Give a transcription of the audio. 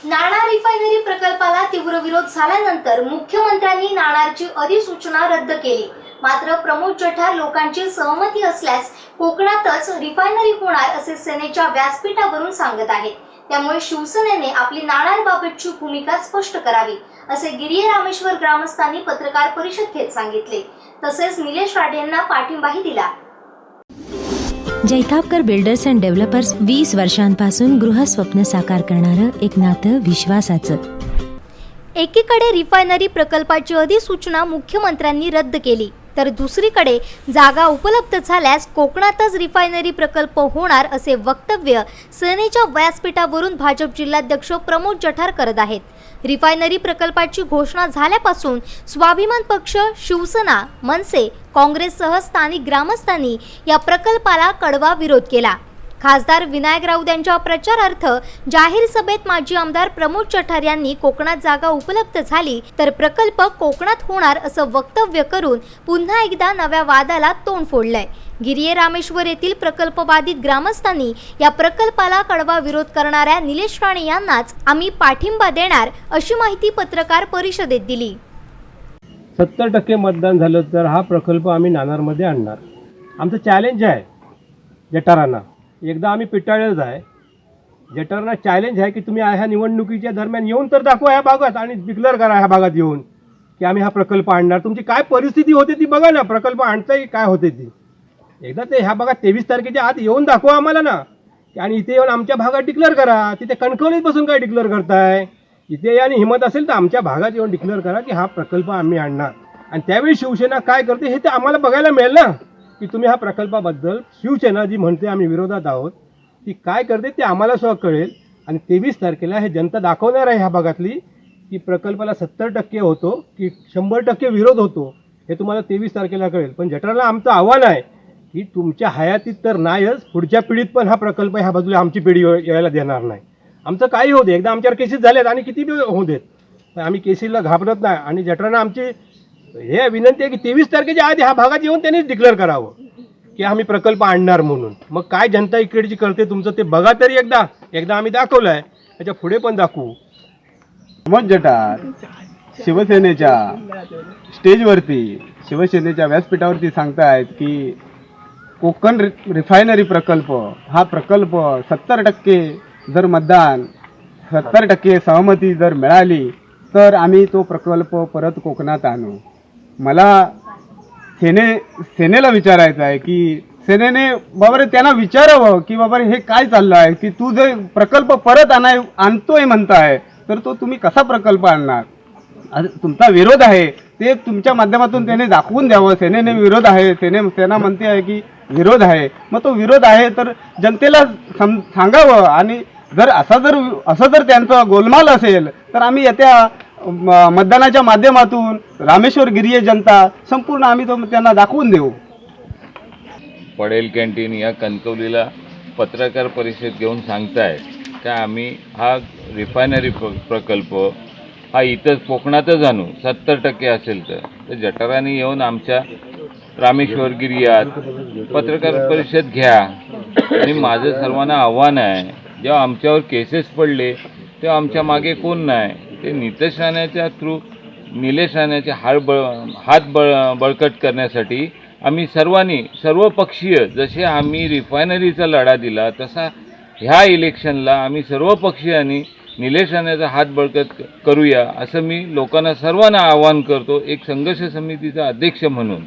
Nanar refinery प्रकल्पाला तीव्र विरोध झाल्यानंतर मुख्यमंत्र्यांनी नाणारची अधिसूचना रद्द केली। मात्र प्रमोद जठार लोकांची सहमती असल्यास कोकणातच रिफायनरी होणार असे सेनेच्या व्यासपीठावरून सांगत आहेत। त्यामुळे शिवसेनेने आपली नाणारबाबतची भूमिका स्पष्ट करावी असे गिरिये रामेश्वर ग्रामस्थांनी पत्रकार परिषद घेत सांगितले। तसेच निलेश राणेंना पाठिंबाही दिला। जैतापकर बिल्डर्स अँड डेव्हलपर्स 20 वर्षांपासून गृहस्वप्न साकार करणारं एक नातं विश्वासाचं। एकीकडे रिफायनरी प्रकल्पाची अधिसूचना मुख्यमंत्र्यांनी रद्द केली, तर दुसरीकडे जागा उपलब्ध झाल्यास कोकणातच रिफायनरी प्रकल्प होणार असे वक्तव्य सेनेच्या व्यासपीठावरून भाजप जिल्हाध्यक्ष प्रमोद जठार करत आहेत। रिफायनरी प्रकल्पाची घोषणा झाल्यापासून स्वाभिमान पक्ष, शिवसेना, मनसे, काँग्रेससह स्थानिक ग्रामस्थांनी या प्रकल्पाला कडवा विरोध केला। खासदार विनायक राऊत यांच्या प्रचारार्थ जाहीर सभेत माजी आमदार प्रमोद जठार यांनी कोकणात जागा उपलब्ध झाली तर प्रकल्प कोकणात होणार असं वक्तव्य करून पुन्हा एकदा नव्या वादाला तोंड फोडलंय। गिरिये रामेश्वर येथील प्रकल्पबाधित ग्रामस्थांनी या प्रकल्पाला कडवा विरोध करणाऱ्या निलेश राणे यांनाच आम्ही पाठिंबा देणार अशी माहिती पत्रकार परिषदेत दिली। 70% मतदान झालं तर हा प्रकल्प आम्ही नाणारमध्ये आणणार। आमचं चॅलेंज आहे जठारांना, एकदा आम्ही पिटाळलेच आहे। जठारांना चॅलेंज आहे की तुम्ही ह्या निवडणुकीच्या दरम्यान येऊन तर दाखवा ह्या भागात आणि डिक्लेअर करा ह्या भागात येऊन की आम्ही हा प्रकल्प आणणार। तुमची काय परिस्थिती होते ती बघा ना, प्रकल्प आणताय काय होते ती एकदा ते ह्या भागात 23 तारखेच्या आत येऊन दाखवा आम्हाला ना, आणि इथे येऊन आमच्या भागात डिक्लेअर करा। तिथे कणकवलीत बसून काय डिक्लेअर करताय? इथे आणि हिंमत असेल तर आमच्या भागात येऊन डिक्लेअर करा की हा प्रकल्प आम्ही आणणार। आणि त्यावेळी शिवसेना काय करते हे ते आम्हाला बघायला मिळेल ना, की तुम्ही हा प्रकल्पाबद्दल शिवसेना जी म्हणते आम्ही विरोधात आहोत ती काय करते ते आम्हाला सुद्धा कळेल। आणि 23 तारखेला हे जनता दाखवणार आहे ह्या भागातली की प्रकल्पाला 70% होतो की 100% विरोध होतो, हे तुम्हाला 23 तारखेला कळेल। पण जठाराला आमचं आव्हान आहे की तुमच्या हयातीत तर नाहीच, पुढच्या पिढीत पण हा प्रकल्प ह्या बाजूला आमची पिढी यायला देणार नाही। आमचं काही होऊ दे, एकदा आमच्यावर केसेस झालेत आणि किती बी होऊ देत, पण आम्ही केसीला घाबरत नाही। आणि जठारांना आमची हे विनंती आहे की 23 तारखेच्या आधी ह्या भागात येऊन त्यांनीच डिक्लेअर करावं की आम्ही प्रकल्प आणणार म्हणून। मग काय जनता इकडची करते तुमचं ते बघा तरी एकदा आम्ही दाखवलं आहे, त्याच्या पुढे पण दाखवू। प्रमोद जठार शिवसेनेच्या स्टेजवरती, शिवसेनेच्या व्यासपीठावरती सांगतायत की कोकण रिफायनरी प्रकल्प हा प्रकल्प 70% जर मतदान, 70% सहमती जर मिळाली तर आम्ही तो प्रकल्प परत कोकणात आणू। मला सेनेला विचारायचं आहे की सेनेने बाबा त्यांना विचारावं की बाबा हे काय चाललं आहे की तू जर प्रकल्प परत आणतोय म्हणताय तर तो तुम्ही कसा प्रकल्प आणणार? तुमचा विरोध आहे ते तुमच्या माध्यमातून त्याने दाखवून द्यावं। सेनेने विरोध आहे, सेना म्हणते आहे की विरोध आहे, मग तो विरोध आहे तर जनतेला सांगावं। आणि असं जर त्यांचं गोलमाल असेल तर आम्ही येत्या मतदानाच्या माध्यमातून रामेश्वर गिरिये जनता संपूर्ण आम्ही तो त्यांना दाखवून देऊ। पडेल कॅन्टीन या कणकवलीला पत्रकार परिषद घेऊन सांगताय का आम्ही हा रिफायनरी प्रकल्प हा इथंच कोकणातच आणू 70% असेल तर जठारांनी येऊन आमच्या रामेश्वर गिरियात पत्रकार परिषद घ्या। आणि माझं सर्वांना आव्हान आहे, जेव्हा आमच्यावर केसेस पडले तेव्हा आमच्या मागे कोण नाही, ते निलेश राणेच्या थ्रू निलेश राणेचे हात बळकट करण्यासाठी आम्ही सर्व पक्षीय, जसे आम्ही रिफायनरीचा लढा दिला तसा ह्या इलेक्शनला आम्ही सर्व पक्षीयांनी निलेश राणेचा हात बळकट करूया असं मी लोकांना सर्वांना आवाहन करतो, एक संघर्ष समितीचा अध्यक्ष म्हणून।